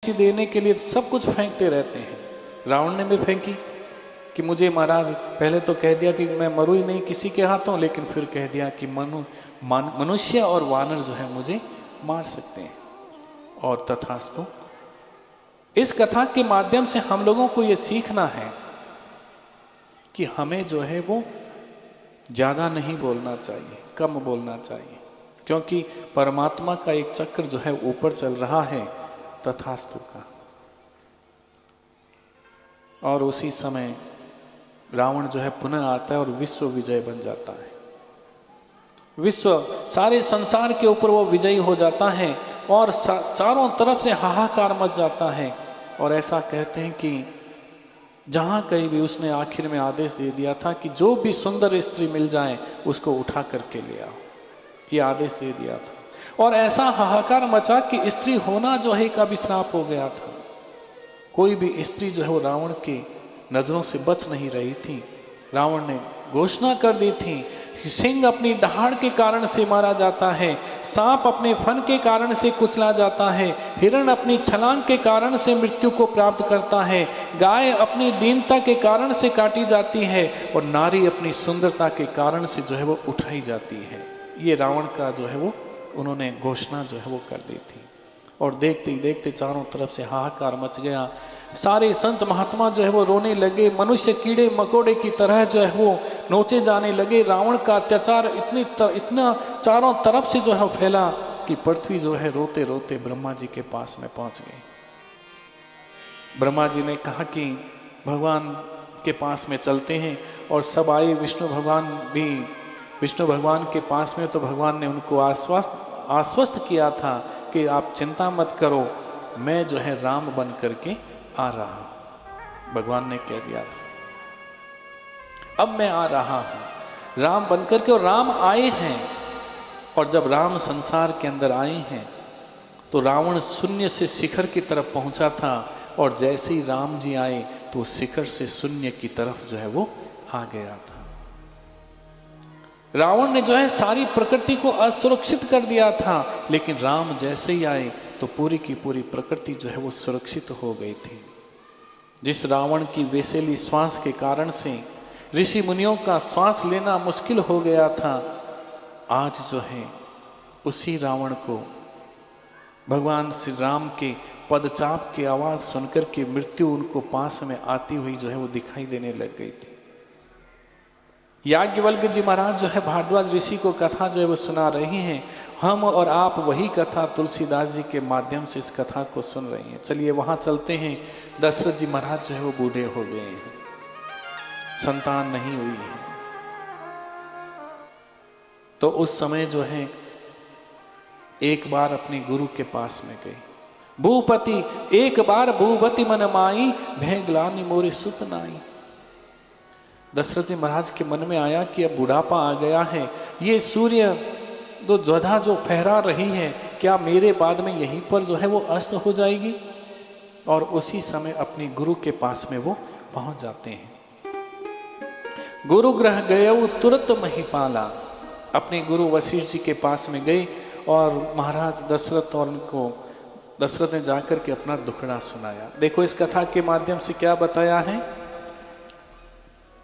देने के लिए सब कुछ फेंकते रहते हैं। रावण ने भी फेंकी कि मुझे महाराज, पहले तो कह दिया कि मैं मरूँ ही नहीं किसी के हाथों, लेकिन फिर कह दिया कि मनुष्य और वानर जो है मुझे मार सकते हैं। और तथास्तु इस कथा के माध्यम से हम लोगों को ये सीखना है कि हमें जो है वो ज़्यादा नहीं बोलना चाहिए, कम बोलना चाहिए, क्योंकि परमात्मा का एक चक्र जो है ऊपर चल रहा है तथास्तु का। और उसी समय रावण जो है पुनः आता है और विश्व विजय बन जाता है। विश्व सारे संसार के ऊपर वो विजयी हो जाता है और चारों तरफ से हाहाकार मच जाता है। और ऐसा कहते हैं कि जहाँ कहीं भी उसने आखिर में आदेश दे दिया था कि जो भी सुंदर स्त्री मिल जाए उसको उठा करके ले आओ, ये आदेश दे दिया था। और ऐसा हाहाकार मचा कि स्त्री होना जो है एक अभिश्राप हो गया था। कोई भी स्त्री जो है वो रावण की नजरों से बच नहीं रही थी। रावण ने घोषणा कर दी थी, सिंह अपनी दहाड़ के कारण से मारा जाता है, सांप अपने फन के कारण से कुचला जाता है, हिरण अपनी छलांग के कारण से मृत्यु को प्राप्त करता है, गाय अपनी दीनता के कारण से काटी जाती है और नारी अपनी सुंदरता के कारण से जो है वो उठाई जाती है। ये रावण का जो है वो उन्होंने घोषणा जो है वो कर दी थी। और देखते ही देखते चारों तरफ से हाहाकार मच गया। सारे संत महात्मा जो है वो रोने लगे, मनुष्य कीड़े मकोड़े की तरह जो है वो नोचे जाने लगे। रावण का अत्याचार इतना चारों तरफ से जो है फैला कि पृथ्वी जो है रोते रोते ब्रह्मा जी के पास में पहुंच गई। ब्रह्मा जी ने कहा कि भगवान के पास में चलते हैं, और सब आए। विष्णु भगवान भी विष्णु भगवान के पास में, तो भगवान ने उनको आश्वस्त किया था कि आप चिंता मत करो, मैं जो है राम बन करके आ रहा हूं। भगवान ने कह दिया था अब मैं आ रहा हूं राम बन करके। और राम आए हैं, और जब राम संसार के अंदर आए हैं तो रावण शून्य से शिखर की तरफ पहुंचा था, और जैसे ही राम जी आए तो शिखर से शून्य की तरफ जो है वो आ गया था। रावण ने जो है सारी प्रकृति को असुरक्षित कर दिया था, लेकिन राम जैसे ही आए तो पूरी की पूरी प्रकृति जो है वो सुरक्षित हो गई थी। जिस रावण की वेसेली श्वास के कारण से ऋषि मुनियों का श्वास लेना मुश्किल हो गया था, आज जो है उसी रावण को भगवान श्री राम के पदचाप की आवाज सुनकर के मृत्यु उनको पास में आती हुई जो है वो दिखाई देने लग गई थी। याज्ञवल्क्य जी महाराज जो है भारद्वाज ऋषि को कथा जो है वो सुना रही हैं। हम और आप वही कथा तुलसीदास जी के माध्यम से इस कथा को सुन रही हैं। चलिए वहां चलते हैं। दशरथ जी महाराज जो है वो बूढ़े हो गए हैं, संतान नहीं हुई है। तो उस समय जो है एक बार अपने गुरु के पास में गए। भूपति एक बार भूपति मन माई, भय ग्लानि मोरे सुत नाई। दशरथ जी महाराज के मन में आया कि अब बुढ़ापा आ गया है, ये सूर्य दो ज्वाला जो फहरा रही है, क्या मेरे बाद में यहीं पर जो है वो अस्त हो जाएगी। और उसी समय अपने गुरु के पास में वो पहुंच जाते हैं। गुरु ग्रह गए तुरंत महिपाला, अपने गुरु वशिष्ठ जी के पास में गए और महाराज दशरथ और उनको दशरथ ने जाकर के अपना दुखड़ा सुनाया। देखो इस कथा के माध्यम से क्या बताया है।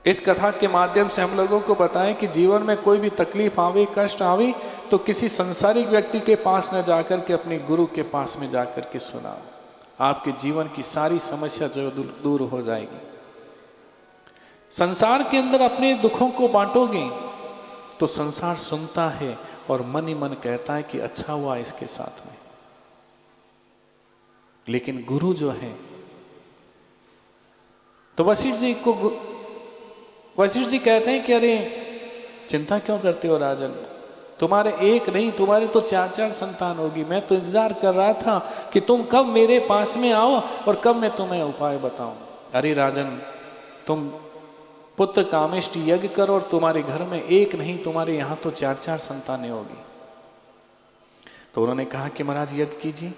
इस कथा के माध्यम से हम लोगों को बताएं कि जीवन में कोई भी तकलीफ आवे, कष्ट आवे, तो किसी संसारिक व्यक्ति के पास न जाकर के अपने गुरु के पास में जाकर के सुनाओ। आपके जीवन की सारी समस्या जो दूर हो जाएगी। संसार के अंदर अपने दुखों को बांटोगे तो संसार सुनता है और मन ही मन कहता है कि अच्छा हुआ इसके साथ में। लेकिन गुरु जो है, तो वशिष्ठ जी कहते हैं कि अरे चिंता क्यों करते हो राजन, तुम्हारे एक नहीं तुम्हारे तो 4-4 संतान होगी। मैं तो इंतजार कर रहा था कि तुम कब मेरे पास में आओ और कब मैं तुम्हें उपाय बताऊं। अरे राजन, तुम पुत्र कामेष्टि यज्ञ करो और तुम्हारे घर में एक नहीं तुम्हारे यहां तो 4-4 संतानें होगी। तो उन्होंने कहा कि महाराज यज्ञ कीजिए।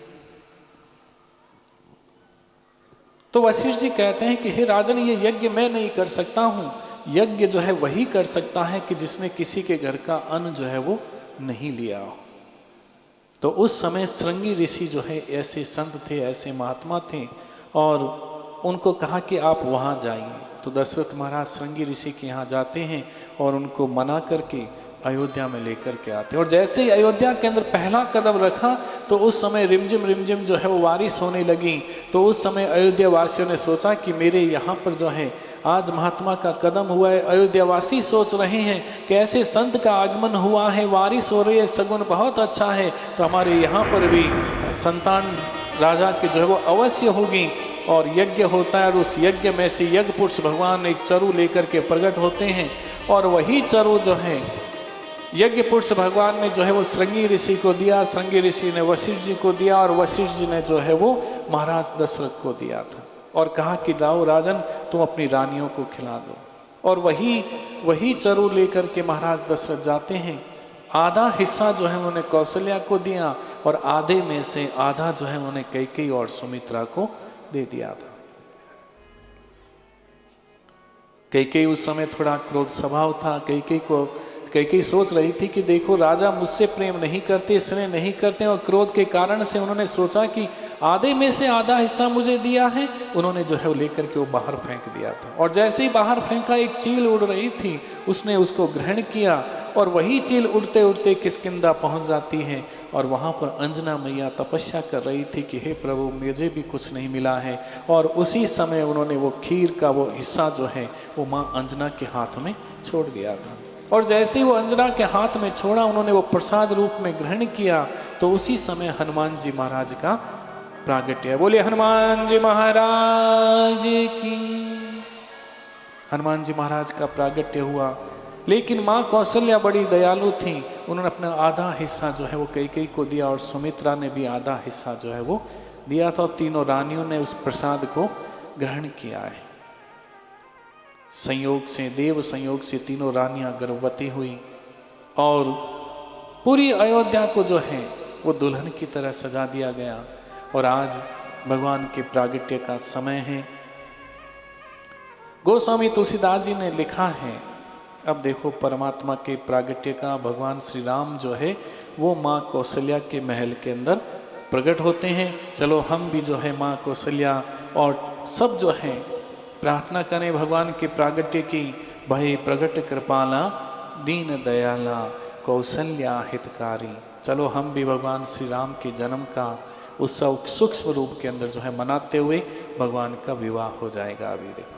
तो वशिष्ठ जी कहते हैं कि हे राजन, ये यज्ञ मैं नहीं कर सकता हूं। यज्ञ जो है वही कर सकता है कि जिसने किसी के घर का अन्न जो है वो नहीं लिया हो। तो उस समय श्रृंगी ऋषि जो है ऐसे संत थे, ऐसे महात्मा थे, और उनको कहा कि आप वहाँ जाइए। तो दशरथ महाराज श्रृंगी ऋषि के यहाँ जाते हैं और उनको मना करके अयोध्या में लेकर के आते हैं। और जैसे ही अयोध्या के अंदर पहला कदम रखा तो उस समय रिमझिम जो है वो बारिश होने लगी। तो उस समय अयोध्या वासियों ने सोचा कि मेरे यहाँ पर जो है आज महात्मा का कदम हुआ है। अयोध्यावासी सोच रहे हैं कि ऐसे संत का आगमन हुआ है, बारिश हो रही है, सगुन बहुत अच्छा है, तो हमारे यहाँ पर भी संतान राजा की जो है वो अवश्य होगी। और यज्ञ होता है और उस यज्ञ में से यज्ञ पुरुष भगवान एक चरु लेकर के प्रकट होते हैं। और वही चरु जो है यज्ञ पुरुष भगवान ने जो है वो श्रृंगी ऋषि को दिया, श्रृंगी ऋषि ने वशिष्ठ जी को दिया, और वशिष्ठ जी ने जो है वो महाराज दशरथ को दिया था और कहा कि जाओ राजन तुम अपनी रानियों को खिला दो। और वही चरु लेकर के महाराज दशरथ जाते हैं। आधा हिस्सा जो है उन्होंने कौशल्या को दिया और आधे में से आधा जो है उन्होंने कैकेयी और सुमित्रा को दे दिया था। कैकेयी उस समय थोड़ा क्रोध स्वभाव था। कैकेयी सोच रही थी कि देखो राजा मुझसे प्रेम नहीं करते, इसलिए नहीं करते, और क्रोध के कारण से उन्होंने सोचा कि आधे में से आधा हिस्सा मुझे दिया है। उन्होंने जो है वो लेकर के वो बाहर फेंक दिया था। और जैसे ही बाहर फेंका एक चील उड़ रही थी, उसने उसको ग्रहण किया और वही चील उड़ते उड़ते किष्किंधा पहुंच जाती है। और वहाँ पर अंजना मैया तपस्या कर रही थी कि हे प्रभु मुझे भी कुछ नहीं मिला है। और उसी समय उन्होंने वो खीर का वो हिस्सा जो है वो माँ अंजना के हाथ में छोड़ दिया था। और जैसे ही वो अंजना के हाथ में छोड़ा, उन्होंने वो प्रसाद रूप में ग्रहण किया। तो उसी समय हनुमान जी महाराज का प्रागट्य। बोले हनुमान जी महाराज की। हनुमान जी महाराज का प्रागट्य हुआ। लेकिन माँ कौशल्या बड़ी दयालु थी, उन्होंने अपना आधा हिस्सा जो है वो कैकेयी को दिया और सुमित्रा ने भी आधा हिस्सा जो है वो दिया था। और तीनों रानियों ने उस प्रसाद को ग्रहण किया है। संयोग से, देव संयोग से तीनों रानियां गर्भवती हुई और पूरी अयोध्या को जो है वो दुल्हन की तरह सजा दिया गया। और आज भगवान के प्रागट्य का समय है। गोस्वामी तुलसीदास जी ने लिखा है, अब देखो परमात्मा के प्रागट्य का भगवान श्री राम जो है वो माँ कौशल्या के महल के अंदर प्रकट होते हैं। चलो हम भी जो है माँ कौशल्या और सब जो है प्रार्थना करें भगवान के प्रागट्य की। भय प्रगट कृपाला दीन दयाला कौशल्या हितकारी। चलो हम भी भगवान श्री राम के जन्म का उत्सव सूक्ष्म रूप के अंदर जो है मनाते हुए भगवान का विवाह हो जाएगा। अभी देखो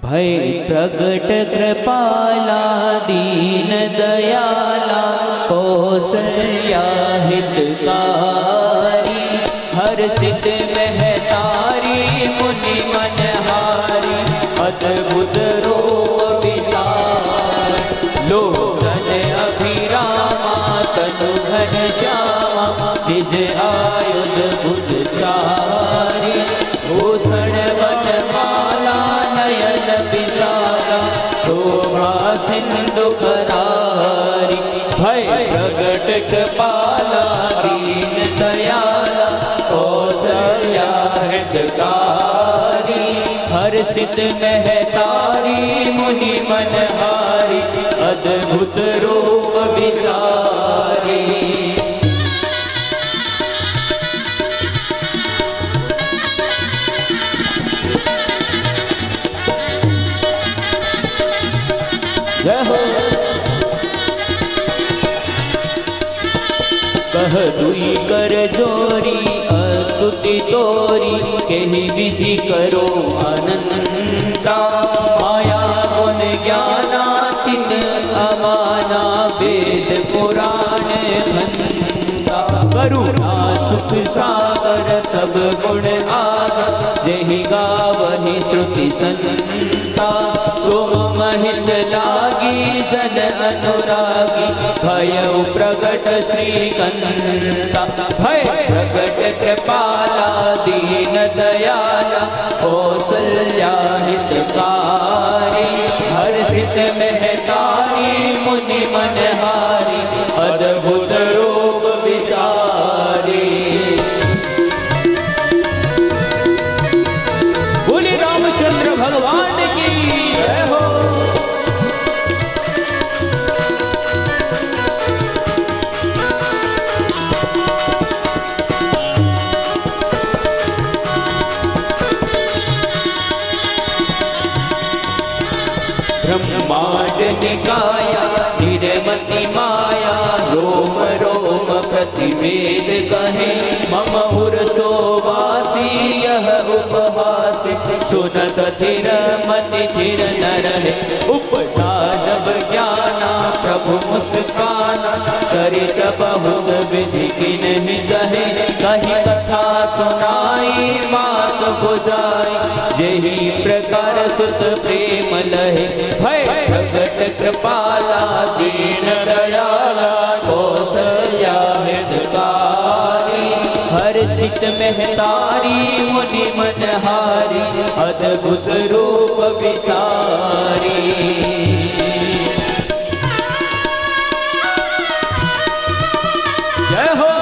भय प्रगट कृपाला दीन दयाला कौशल्या हितकारी। हर्षित महतारी मुनि मनहारी अद्भुत रूप विचार। लोचन अभिरामा तनु घनश्यामा निज आयुध बुद्धचारी। भूषण वनमाला नयन विशाला शोभा सिंधु करारी। भय प्रगट कृपाला दीन दयाला कौशल्या हितकारी। हर्षित महतारी मुनि मनहारी अद्भुत रूप विचारी। जय हो। कह दुई कर जोरी स्तुति तोरी केहि विधि करो अनंता। माया गुण ज्ञानातीत अमाना वेद पुराण भंता। करुणा सुख सागर सब गुण आग जेहि गावहि श्रुति संता। सोम हित लागी जन अनुरागी भयउ प्रगट श्रीकंता। भय प्रगट कृपाला दीन दयाला कौशल्या हितकारी। हर्षित महतारी मुनि मनहारी अद्भुत रूप विचारी। बोले रामचंद्र भगवान की जय हो। काया निर्मति माया रोम रोम प्रतिवेद कहे मम उरसो वासी यह उपहास सुनत थिर मति थिर न रहे उपजा जब ज्ञाना प्रभु मुस्काना चरित बहुत विधि की नहीं चाहे कही कथा सुनाई बात बुझाई यही प्रकार सुत प्रेम लहे भय प्रगट कृपाला दीन दयाला कौशल्या हितकारी हर्षित महतारी मुनि मनहारी अद्भुत रूप विचारी। जय हो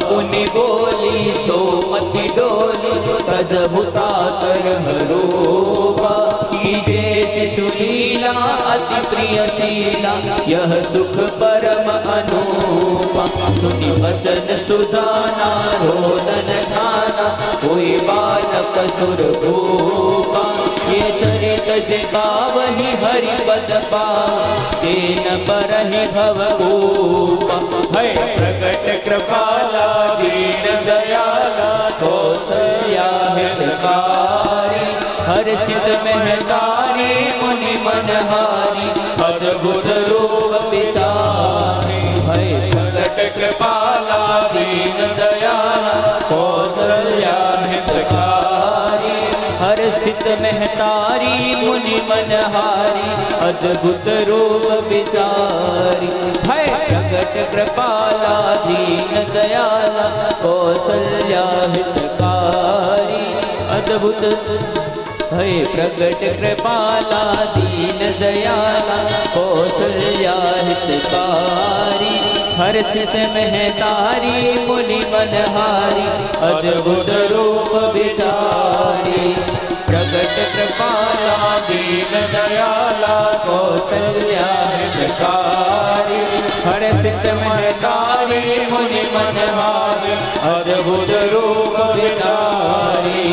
पुनि बोली सोमति डोली तजबुता तरहरूपा कीजे शिशुलीला अति प्रिय शीला यह सुख परम अनूपा सुनि वचन सुजाना रोदन ठाना कोई बालक सुर भूपा ये चरित जिका वही हरि पद पा तेन परहि भवभूपा भय प्रगट कृपाला दीन दयाला कौशल्या हितकारी हर्षित महतारी मुनि मनहारी अद्भुत रूप विचारी भय प्रगट कृपाला दीन दयाला कौशल्या हितकारी हर्षित महतारी मुनि मनहारी अद्भुत रूप विचारी भय प्रगट कृपाला दीन दयाला कौशल्या हितकारी अद्भुत भय प्रगट कृपाला दीन दयाला कौशल्या हितकारी हर्षित महतारी मुनि मनहारी अद्भुत रूप विचारी प्रगट कृपाला दीन दयाला कौशल्या हितकारी हर्षित महतारी मुनि मनहारी अद्भुत रूप विचारी।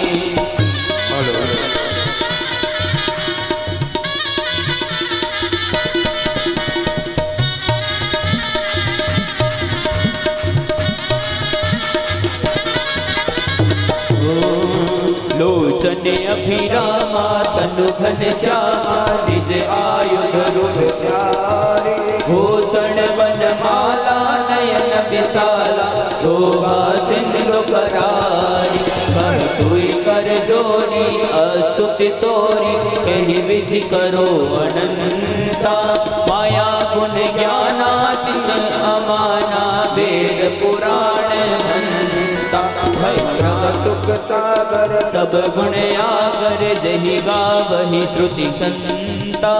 लोचन अभिरामा तनु घनश्यामा निज आयुध रूप प्यारे भूषण वनमाला नयन विशाला शोभा सिंधु करारी कर तुई कर जोरी स्तुति तोरी कही विधि करो अनंता माया गुण ज्ञानातिन अमाना वेद पुराण भंता भय सुख सागर सब गुण आगर जहि गावहि श्रुति संता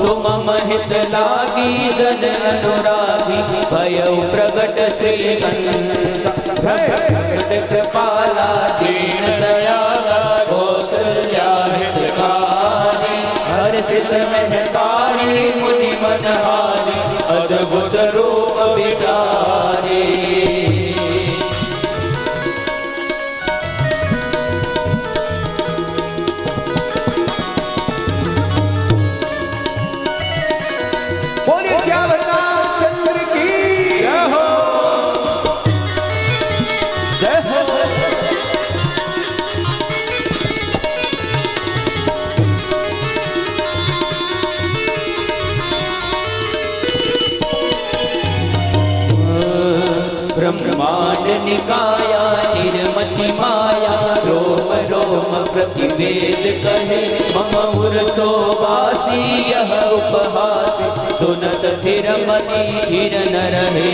सुमम हित लागी जन अनुरागी भयउ प्रगट श्रीकंता प्रगट कृपाला दीन दयाला कौशल्या हितकारी हर्षित महतारी मुनि मनहारी अद्भुत रूप विचारी। ब्रह्मांड निकाया निर्मति माया रोम रोम प्रतिवेद कहे मम उरसो वासी यह उपहास सुनत थिर मति थिर न रहे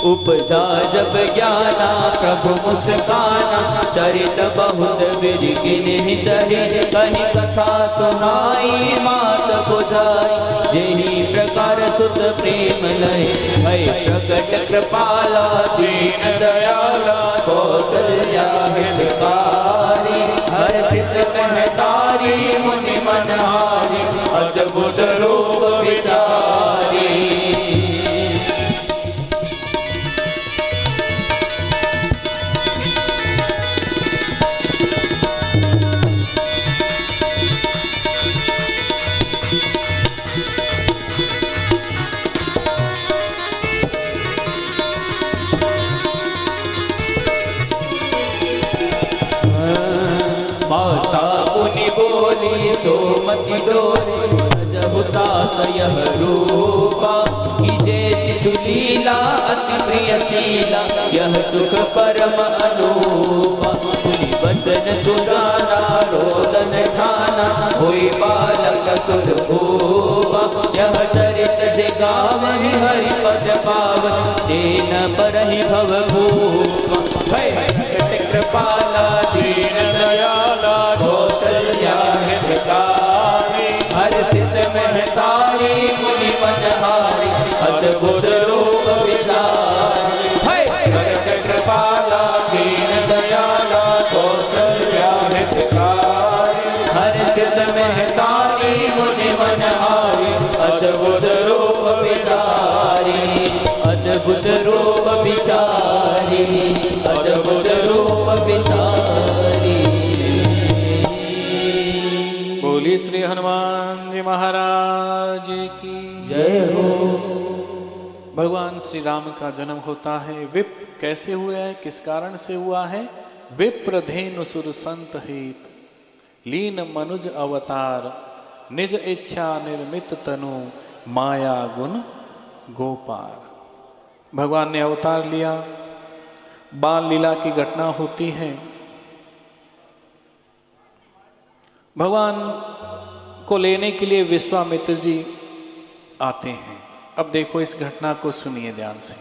उपजा जब ज्ञाना प्रभु मुस्काना, चरित बहुत बिरकिन ही चढ़ी, कहीं कथा सुनाई मात बुझाई, जेहि प्रकार सुत प्रेम लय, भय प्रकट कृपाला दीन दयाला, कौसल्या हितकारी, हर्षित महतारी मुनि मनहारी, अद्भुत रूप विचारी। माता मुनि बोली सोमति डोली, जबुतात यह रूपा, कि जैसी सुलीला अति प्रिय शीला, यह सुख परम अनूपा। सुनि वचन सुजाना रोदन ठाना, होई बालक सुर भूपा, यह चरित जगावहि हरि पद पावन, तेन परहि भव भूपा। कृपाला दीन दयाला, कौसल्या हितकारी, हर्षित महतारी मुनि मनहारी, अद्भुत रूप विचारी। कृपाला दीन दयाला, कौसल्या हितकारी, हर्षित महतारी मुनि मनहारी, अद्भुत रूप विचारी, अद्भुत रूप विचारी, अद्भुत रूप विचारी। बोली श्री हनुमान जी महाराज की जय हो। भगवान श्री राम का जन्म होता है। विप कैसे हुआ है, किस कारण से हुआ है? विप्रधेनु सुर संत हित, लीन मनुज अवतार, निज इच्छा निर्मित तनु, माया गुण गोपार। भगवान ने अवतार लिया, बाल लीला की घटना होती है। भगवान को लेने के लिए विश्वामित्र जी आते हैं। अब देखो इस घटना को सुनिए ध्यान से।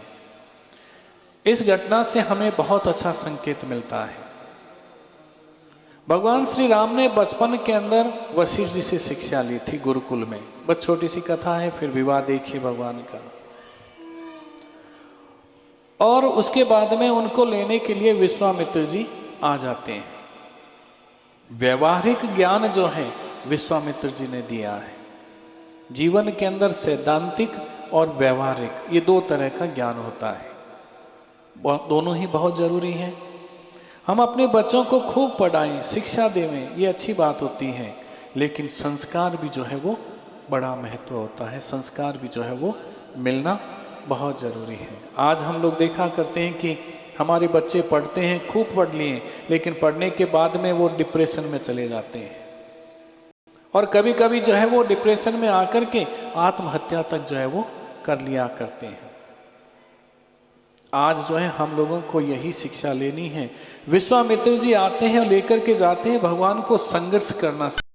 इस घटना से हमें बहुत अच्छा संकेत मिलता है। भगवान श्री राम ने बचपन के अंदर वशिष्ठ जी से शिक्षा ली थी गुरुकुल में। बस छोटी सी कथा है, फिर विवाह देखिए भगवान का। और उसके बाद में उनको लेने के लिए विश्वामित्र जी आ जाते हैं। व्यवहारिक ज्ञान जो है विश्वामित्र जी ने दिया है। जीवन के अंदर सैद्धांतिक और व्यवहारिक ये दो तरह का ज्ञान होता है, दोनों ही बहुत जरूरी हैं। हम अपने बच्चों को खूब पढ़ाएं, शिक्षा देवें, ये अच्छी बात होती है, लेकिन संस्कार भी जो है वो बड़ा महत्व होता है। संस्कार भी जो है वो मिलना बहुत ज़रूरी है। आज हम लोग देखा करते हैं कि हमारे बच्चे पढ़ते हैं, खूब पढ़ लिए, लेकिन पढ़ने के बाद में वो डिप्रेशन में चले जाते हैं और कभी कभी जो है वो डिप्रेशन में आकर के आत्महत्या तक जो है वो कर लिया करते हैं। आज जो है हम लोगों को यही शिक्षा लेनी है। विश्वामित्र जी आते हैं और लेकर के जाते हैं, भगवान को संघर्ष करना